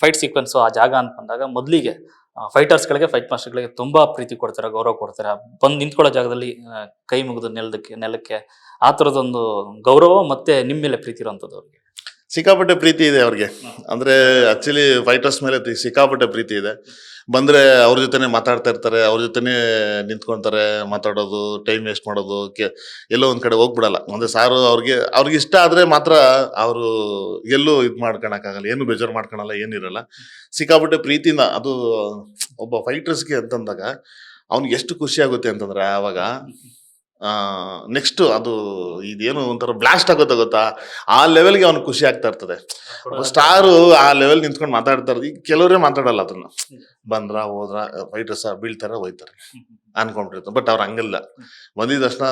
Fight sequence ಆ ಜಾಗ ಅಂತ ಬಂದಾಗ ಮೊದಲಿಗೆ ಫೈಟರ್ಸ್ಗಳಿಗೆ ಫೈಟ್ ಮಾಸ್ಟರ್ಗಳಿಗೆ ತುಂಬಾ ಪ್ರೀತಿ ಕೊಡ್ತಾರೆ, ಗೌರವ ಕೊಡ್ತಾರೆ. ಬಂದು ನಿಂತ್ಕೊಳ್ಳೋ ಜಾಗದಲ್ಲಿ ಕೈ ಮುಗಿದು ನೆಲಕ್ಕೆ ಆ ಥರದೊಂದು ಗೌರವ ಮತ್ತೆ ನಿಮ್ಮ ಮೇಲೆ ಪ್ರೀತಿ ಇರೋಂಥದ್ದು ಅವ್ರಿಗೆ. ಸಿಕ್ಕಾಪಟ್ಟೆ ಪ್ರೀತಿ ಇದೆ ಅವ್ರಿಗೆ. ಅಂದ್ರೆ ಆಕ್ಚುಲಿ ಫೈಟರ್ಸ್ ಮೇಲೆ ಸಿಕ್ಕಾಪಟ್ಟೆ ಪ್ರೀತಿ ಇದೆ. ಬಂದ್ರೆ ಅವ್ರ ಜೊತೆನೆ ಮಾತಾಡ್ತಾ ಇರ್ತಾರೆ, ಅವ್ರ ಜೊತೆನೆ ನಿಂತ್ಕೊಂತಾರೆ, ಮಾತಾಡೋದು, ಟೈಮ್ ವೇಸ್ಟ್ ಮಾಡೋದು, ಎಲ್ಲೋ ಒಂದ್ ಕಡೆ ಹೋಗ್ಬಿಡಲ್ಲ. ಅಂದ್ರೆ ಸಾರು ಅವ್ರಿಗೆ ಇಷ್ಟ ಆದ್ರೆ ಮಾತ್ರ ಅವರು ಎಲ್ಲೂ ಇದ್ ಮಾಡ್ಕೊಳಕ್ಕಾಗಲ್ಲ, ಏನು ಬೇಜಾರು ಮಾಡ್ಕೊಳಲ್ಲ, ಏನಿರಲ್ಲ. ಸಿಕ್ಕಾಪಟ್ಟೆ ಪ್ರೀತಿನ ಅದು ಒಬ್ಬ ಫೈಟರ್ಸ್ಗೆ ಅಂತಂದಾಗ ಅವ್ನಿಗೆ ಎಷ್ಟು ಖುಷಿ ಆಗುತ್ತೆ ಅಂತಂದ್ರೆ ಆವಾಗ ನೆಕ್ಸ್ಟ್ ಅದು ಇದೇನು ಒಂಥರ ಬ್ಲಾಸ್ಟ್ ಆಗುತ್ತೆ ಗೊತ್ತಾ, ಆ ಲೆವೆಲ್ಗೆ ಅವ್ನಿಗೆ ಖುಷಿ ಆಗ್ತಾ ಇರ್ತದೆ. ಸ್ಟಾರು ಆ ಲೆವೆಲ್ ನಿಂತ್ಕೊಂಡು ಮಾತಾಡ್ತಾ ಇರೋದು. ಈಗ ಕೆಲವರೇ ಮಾತಾಡಲ್ಲ ಅದನ್ನ, ಬಂದ್ರ ಹೋದ್ರ ಫೈಟರ್ಸ್ ಬೀಳ್ತಾರ ಹೋಯ್ತಾರೆ ಅನ್ಕೊಂಡಿರ್ತಾರೆ. ಬಟ್ ಅವ್ರು ಹಂಗಲ್ಲ, ಬಂದಿದ ತಕ್ಷಣ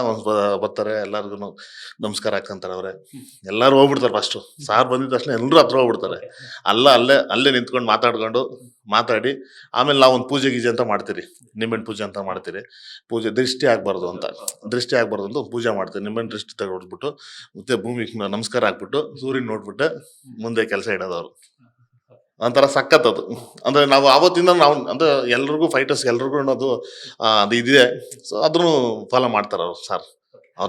ಬರ್ತಾರೆ, ಎಲ್ಲರಿಗೂ ನಮಸ್ಕಾರ ಹಾಕಂತಾರೆ. ಅವ್ರೆ ಎಲ್ಲಾರು ಹೋಗ್ಬಿಡ್ತಾರೆ. ಫಸ್ಟ್ ಸಾರ್ ಬಂದಿದ ತಕ್ಷಣ ಎಲ್ಲರೂ ಹತ್ರ ಹೋಗ್ಬಿಡ್ತಾರೆ. ಅಲ್ಲೇ ನಿಂತ್ಕೊಂಡು ಮಾತಾಡಿ ಆಮೇಲೆ ನಾವು ಒಂದು ಪೂಜೆ ಗೀಜೆ ಅಂತ ಮಾಡ್ತೀರಿ, ನಿಂಬೆಣ್ಣು ಪೂಜೆ ಅಂತ ಮಾಡ್ತೀರಿ. ಪೂಜೆ ದೃಷ್ಟಿ ಆಗ್ಬಾರ್ದು ಅಂತ ಒಂದು ಪೂಜೆ ಮಾಡ್ತೀವಿ. ನಿಂಬೆಣ್ಣು ದೃಷ್ಟಿ ತಗೊಡ್ಬಿಟ್ಟು ಮತ್ತೆ ಭೂಮಿಗೆ ನಮಸ್ಕಾರ ಹಾಕ್ಬಿಟ್ಟು ಸೂರ್ಯನ ನೋಡ್ಬಿಟ್ಟು ಮುಂದೆ ಕೆಲಸ ಇಡೋದವ್ರು. ಒಂಥರ ಸಖತ್ತದು. ಅಂದ್ರೆ ನಾವು ಆವತ್ತಿಂದ ನಾವು ಅಂದ್ರೆ ಎಲ್ರಿಗೂ ಫೈಟರ್ಸ್ ಎಲ್ರಿಗೂ ಅನ್ನೋದು ಅದು ಇದಿದೆ. ಸೊ ಅದನ್ನು ಫಾಲೋ ಮಾಡ್ತಾರ ಅವ್ರು ಸರ್.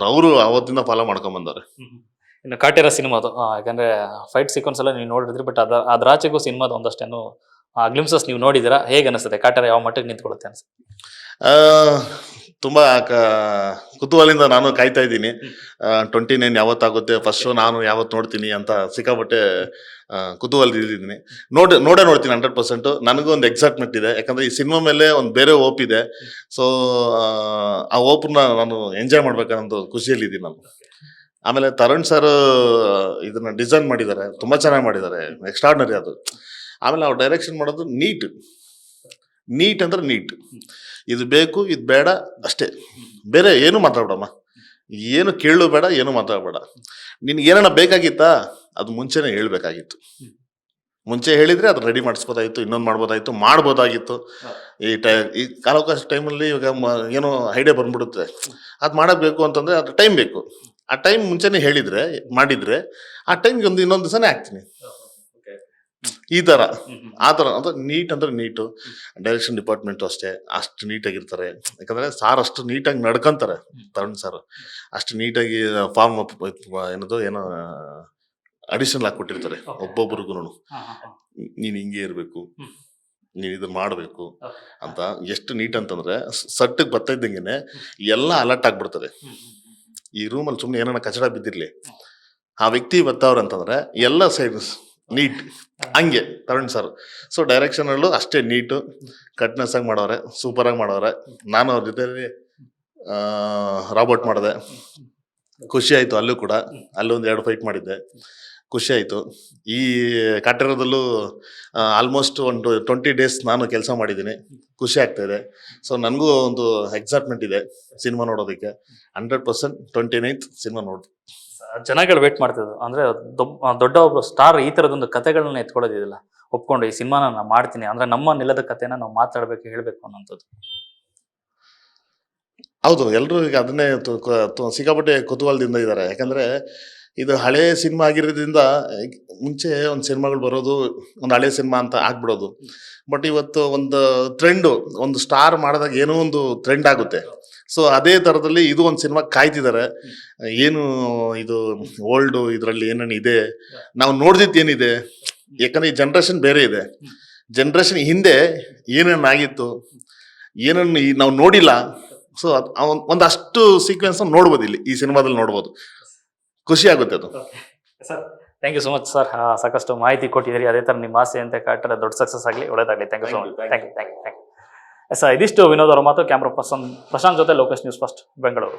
ಅವರು ಅವತ್ತಿಂದ ಫಾಲೋ ಮಾಡ್ಕೊಂಡ್ ಬಂದವ್ರೆ. ಇನ್ನು ಕಾಟೇರ ಸಿನಿಮಾದು ಯಾಕಂದ್ರೆ ಫೈಟ್ ಸೀಕ್ವೆನ್ಸ್ ಎಲ್ಲ ನೀವು ನೋಡಿದ್ರಿ, ಬಟ್ ಅದ್ರಾಚೆಗೂ ಸಿನಿಮಾದ ಒಂದಷ್ಟೇನು ಗ್ಲಿಮ್ಸಸ್ ನೀವು ನೋಡಿದಿರಾ, ಹೇಗೆ ಅನಿಸ್ತದೆ? ಕಾಟೇರ ಯಾವ ಮಟ್ಟಿಗೆ ನಿಂತ್ಕೊಳ್ಳುತ್ತೆ ಅನ್ಸುತ್ತೆ? ತುಂಬಾ ಕುತೂಹಲಿಂದ ನಾನು ಕಾಯ್ತಾ ಇದ್ದೀನಿ. 29 ಯಾವತ್ತಾಗುತ್ತೆ, ಫಸ್ಟ್ ಶೋ ನಾನು ಯಾವತ್ತು ನೋಡ್ತೀನಿ ಅಂತ ಸಿಕ್ಕಾಪಟ್ಟೆ ಕುತೂಹಲದಿದ್ದೀನಿ. ನೋಡೇ ನೋಡ್ತೀನಿ 100%. ನನಗೂ ಒಂದು ಎಕ್ಸೈಟ್ಮೆಂಟ್ ಇದೆ, ಯಾಕಂದ್ರೆ ಈ ಸಿನಿಮಾ ಮೇಲೆ ಒಂದು ಬೇರೆ ಹೋಪ್ ಇದೆ. ಸೊ ಆ ಹೋಪ್ನ ನಾನು ಎಂಜಾಯ್ ಮಾಡ್ಬೇಕನ್ನೋ ಖುಷಿಯಲ್ಲಿ ಇದ್ದೀನಿ ನಾನು. ಆಮೇಲೆ ತರುಣ್ ಸರ್ ಇದನ್ನ ಡಿಸೈನ್ ಮಾಡಿದ್ದಾರೆ, ತುಂಬಾ ಚೆನ್ನಾಗಿ ಮಾಡಿದ್ದಾರೆ, ಎಕ್ಸ್ಟ್ರಾರ್ಡಿನರಿ ಅದು. ಆಮೇಲೆ ಅವ್ರು ಡೈರೆಕ್ಷನ್ ಮಾಡೋದು ನೀಟ್ ಅಂದ್ರೆ ನೀಟ್. ಇದು ಬೇಕು, ಇದು ಬೇಡ ಅಷ್ಟೇ, ಬೇರೆ ಏನು ಮಾತಾಡ್ಬೇಡಮ್ಮ, ಏನು ಕೇಳು ಬೇಡ, ಏನು ಮಾತಾಡ್ಬೇಡ. ನಿನ್ಗೆ ಏನನ್ನ ಬೇಕಾಗಿತ್ತಾ ಅದು ಮುಂಚೆನೆ ಹೇಳ್ಬೇಕಾಗಿತ್ತು. ಮುಂಚೆ ಹೇಳಿದ್ರೆ ಅದು ರೆಡಿ ಮಾಡಿಸ್ಬೋದಾಗಿತ್ತು, ಇನ್ನೊಂದು ಮಾಡ್ಬೋದಾಗಿತ್ತು. ಈ ಕಾಲಾವಕಾಶ ಟೈಮಲ್ಲಿ ಇವಾಗ ಏನೋ ಐಡಿಯಾ ಬಂದ್ಬಿಡುತ್ತೆ, ಅದು ಮಾಡಬೇಕು ಅಂತಂದ್ರೆ ಅದು ಟೈಮ್ ಬೇಕು. ಆ ಟೈಮ್ ಮುಂಚೆನೆ ಮಾಡಿದ್ರೆ ಆ ಟೈಮ್ಗೆ ಇನ್ನೊಂದು ದಿವಸನೇ ಆಗ್ತೀನಿ. ಈ ತರ ಆ ತರ ಅಂದ್ರೆ ನೀಟ್ ಅಂದ್ರೆ ನೀಟು. ಡೈರೆಕ್ಷನ್ ಡಿಪಾರ್ಟ್ಮೆಂಟ್ ಅಷ್ಟೇ, ಅಷ್ಟು ನೀಟಾಗಿರ್ತಾರೆ. ಯಾಕಂದ್ರೆ ಸಾರ್ ಅಷ್ಟು ನೀಟಾಗಿ ನಡ್ಕೊಂತಾರೆ. ತರುಣ್ ಸರ್ ಅಷ್ಟು ನೀಟಾಗಿ ಫಾರ್ಮ್ ಏನೋ ಅಡಿಷನಲ್ ಹಾಕೊಟ್ಟಿರ್ತಾರೆ ಒಬ್ಬೊಬ್ರಿಗೂ. ನೀನ್ ಹಿಂಗೆ ಇರ್ಬೇಕು, ನೀನ್ ಇದನ್ನ ಮಾಡ್ಬೇಕು ಅಂತ. ಎಷ್ಟು ನೀಟ್ ಅಂತಂದ್ರೆ ಸಟ್ಟಿಗೆ ಬರ್ತಾ ಇದ್ದಂಗೆನೆ ಎಲ್ಲ ಅಲರ್ಟ್ ಆಗ್ಬಿಡ್ತದೆ. ಈ ರೂಮಲ್ಲಿ ಸುಮ್ನೆ ಏನಾರ ಕಚಡ ಬಿದ್ದಿರ್ಲಿ, ಆ ವ್ಯಕ್ತಿ ಬರ್ತಾವ್ರಂತಂದ್ರೆ ಎಲ್ಲ ಸೈಡ್ ನೀಟ್. ಹಂಗೆ ತರುಣ್ ಸರ್. ಸೊ ಡೈರೆಕ್ಷನ್ ಅಲ್ಲೂ ಅಷ್ಟೇ ನೀಟು, ಕಟ್ನೆಸ್ ಆಗಿ ಮಾಡೋರೆ, ಸೂಪರ್ ಆಗಿ ಮಾಡೋರೆ. ನಾನು ಅವ್ರ ಜೊತೆ ರಾಬರ್ಟ್ ಮಾಡಿದೆ, ಖುಷಿ ಆಯ್ತು. ಅಲ್ಲೂ ಕೂಡ ಅಲ್ಲೊಂದು 2 ಫೈಟ್ ಮಾಡಿದ್ದೆ, ಖುಷಿ ಆಯ್ತು. ಈ ಕಾಟೇರದಲ್ಲೂ ಆಲ್ಮೋಸ್ಟ್ ಒಂದು 20 days ನಾನು ಕೆಲಸ ಮಾಡಿದ್ದೀನಿ, ಖುಷಿ ಆಗ್ತಾ ಇದೆ. ಸೊ ನನಗೂ ಒಂದು ಎಕ್ಸೈಟ್ಮೆಂಟ್ ಇದೆ ಸಿನಿಮಾ ನೋಡೋದಕ್ಕೆ. 100% 29th ಸಿನಿಮಾ ನೋಡ್ದು ಜನಗಳು ವೇಟ್ ಮಾಡ್ತಿದ್ರು. ಅಂದ್ರೆ ದೊಡ್ಡ ಒಬ್ಬ ಸ್ಟಾರ್ ಈ ತರದೊಂದು ಕಥೆಗಳನ್ನ ಎತ್ಕೊಳ್ಳೋದಿಲ್ಲ, ಒಪ್ಕೊಂಡು ಈ ಸಿನಿಮಾನ ನಾನು ಮಾಡ್ತೀನಿ ಅಂದ್ರೆ ನಮ್ಮ ನೆಲದ ಕಥೆನ ನಾವು ಮಾತಾಡ್ಬೇಕು, ಹೇಳ್ಬೇಕು ಅನ್ನೋಂಥದ್ದು. ಹೌದು, ಎಲ್ರು ಈಗ ಅದನ್ನೇ ಸಿಕ್ಕಾಪಟ್ಟೆ ಕುತೂಹಲದಿಂದ ಇದ್ದಾರೆ. ಯಾಕಂದ್ರೆ ಇದು ಹಳೆ ಸಿನಿಮಾ ಆಗಿರೋದ್ರಿಂದ ಮುಂಚೆ ಒಂದು ಸಿನಿಮಾಗಳು ಬರೋದು ಒಂದು ಹಳೆ ಸಿನಿಮಾ ಅಂತ ಆಗ್ಬಿಡೋದು. ಬಟ್ ಇವತ್ತು ಒಂದು ಟ್ರೆಂಡು, ಒಂದು ಸ್ಟಾರ್ ಮಾಡಿದಾಗ ಏನೋ ಒಂದು ಟ್ರೆಂಡ್ ಆಗುತ್ತೆ. ಸೊ ಅದೇ ತರದಲ್ಲಿ ಇದು ಒಂದು ಸಿನಿಮಾ ಕಾಯ್ತಿದ್ದಾರೆ. ಏನು ಇದು ಓಲ್ಡ್ ಇದರಲ್ಲಿ ಏನೇನು ಇದೆ, ನಾವು ನೋಡ್ದಿದ್ದು ಏನಿದೆ. ಯಾಕಂದ್ರೆ ಈ ಜನ್ರೇಷನ್ ಬೇರೆ ಇದೆ. ಜನ್ರೇಷನ್ ಹಿಂದೆ ಏನೇನಾಗಿತ್ತು, ಏನನ್ನು ನಾವು ನೋಡಿಲ್ಲ. ಸೊ ಒಂದಷ್ಟು ಸೀಕ್ವೆನ್ಸ್ ನೋಡ್ಬೋದು, ಇಲ್ಲಿ ಈ ಸಿನಿಮಾದಲ್ಲಿ ನೋಡ್ಬೋದು. ಖುಷಿ ಆಗುತ್ತೆ ಅದು. Sir thank you so much sir, ಸಾಕಷ್ಟು ಮಾಹಿತಿ ಕೊಟ್ಟಿದ್ದೀರಿ. ಅದೇ ತರ ನಿಮ್ಮ ಆಸೆ ಅಂತ ಕಾಟೇರ ದೊಡ್ಡ ಸಕ್ಸಸ್ ಆಗಲಿ, ಒಳ್ಳೇದಾಗಲಿ. Thank you so much. Thank you. Sir ಇದಿಷ್ಟು ವಿನೋದ್ ಅವರ ಮಾತು. ಕ್ಯಾಮ್ರಾ ಪರ್ಸನ್ ಪ್ರಶಾಂತ್ ಜೊತೆ ಲೋಕೇಶ್, ನ್ಯೂಸ್ ಫಸ್ಟ್, ಬೆಂಗಳೂರು.